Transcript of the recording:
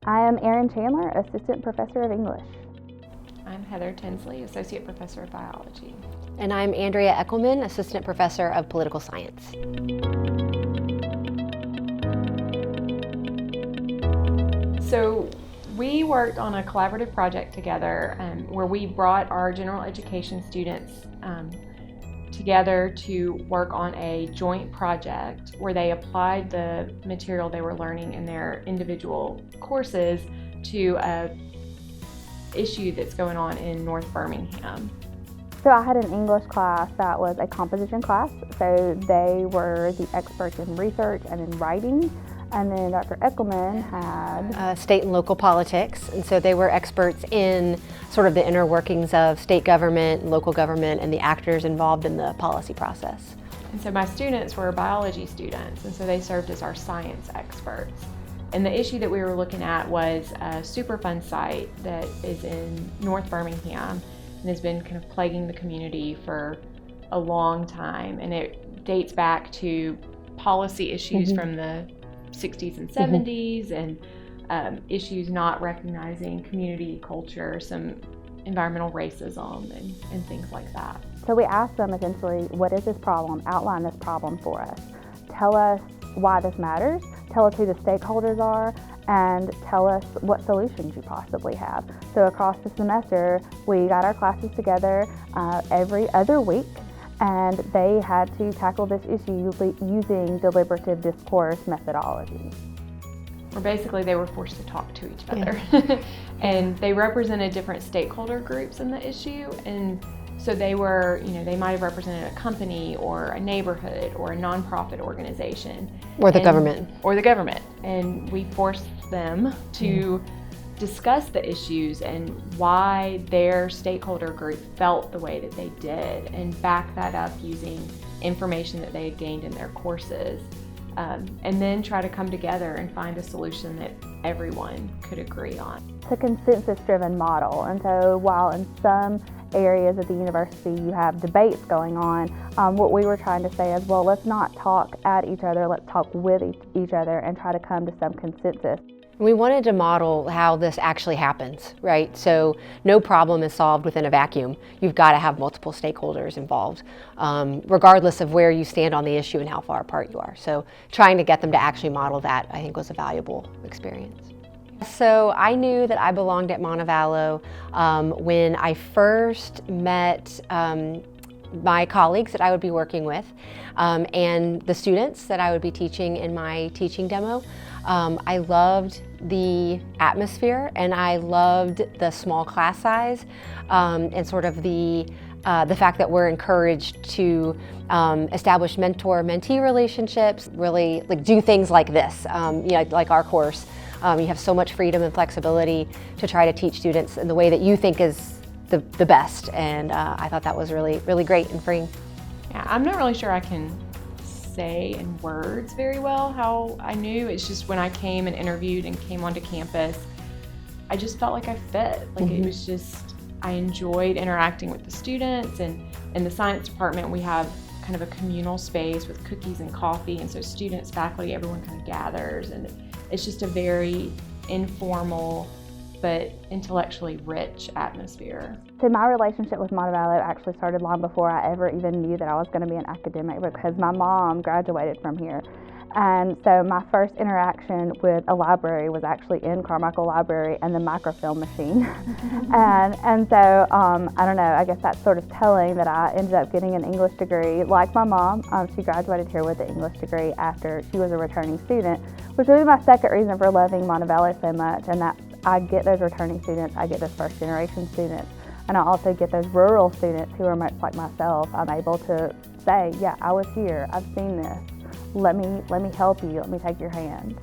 I am Erin Chandler, Assistant Professor of English. I'm Heather Tinsley, Associate Professor of Biology. And I'm Andrea Eckleman, Assistant Professor of Political Science. So we worked on a collaborative project together where we brought our general education students together to work on a joint project where they applied the material they were learning in their individual courses to an issue that's going on in North Birmingham. So I had an English class that was a composition class, so they were the experts in research and in writing. And then Dr. Eckleman had state and local politics, and so they were experts in sort of the inner workings of state government and local government and the actors involved in the policy process. And so my students were biology students, and so they served as our science experts. And the issue that we were looking at was a Superfund site that is in North Birmingham and has been kind of plaguing the community for a long time. And it dates back to policy issues from the 60s and 70s and issues not recognizing community culture, some environmental racism and things like that. So we asked them essentially, what is this problem? Outline this problem for us. Tell us why this matters, tell us who the stakeholders are, and tell us what solutions you possibly have. So across the semester, we got our classes together every other week, and they had to tackle this issue using deliberative discourse methodology. Where basically they were forced to talk to each other. And they represented different stakeholder groups in the issue, and so they were, they might have represented a company or a neighborhood or a nonprofit organization. Or the government. Or the government. And we forced them to discuss the issues and why their stakeholder group felt the way that they did and back that up using information that they had gained in their courses. And then try to come together and find a solution that everyone could agree on. It's a consensus-driven model, and so while in some areas of the university you have debates going on, what we were trying to say is, well, let's not talk at each other, let's talk with each other and try to come to some consensus. We wanted to model how this actually happens, right? So no problem is solved within a vacuum. You've got to have multiple stakeholders involved, regardless of where you stand on the issue and how far apart you are. So trying to get them to actually model that, I think, was a valuable experience. So I knew that I belonged at Montevallo when I first met my colleagues that I would be working with and the students that I would be teaching in my teaching demo. I loved the atmosphere and I loved the small class size and sort of the fact that we're encouraged to establish mentor-mentee relationships, really do things like this, like our course. You have so much freedom and flexibility to try to teach students in the way that you think is the best, and I thought that was really, really great and freeing. Yeah, I'm not really sure I can say in words very well how I knew. It's just when I came and interviewed and came onto campus, I just felt like I fit. It was just, I enjoyed interacting with the students, and in the science department we have kind of a communal space with cookies and coffee, and so students, faculty, everyone kind of gathers, and it's just a very informal but intellectually rich atmosphere. So my relationship with Montevallo actually started long before I ever even knew that I was going to be an academic, because my mom graduated from here. And so my first interaction with a library was actually in Carmichael Library and the microfilm machine. and so, I don't know, I guess that's sort of telling that I ended up getting an English degree. Like my mom, she graduated here with an English degree after she was a returning student, which was my second reason for loving Montevallo so much, and that I get those returning students, I get those first generation students, and I also get those rural students who are much like myself. I'm able to say, yeah, I was here, I've seen this. Let me help you, let me take your hand.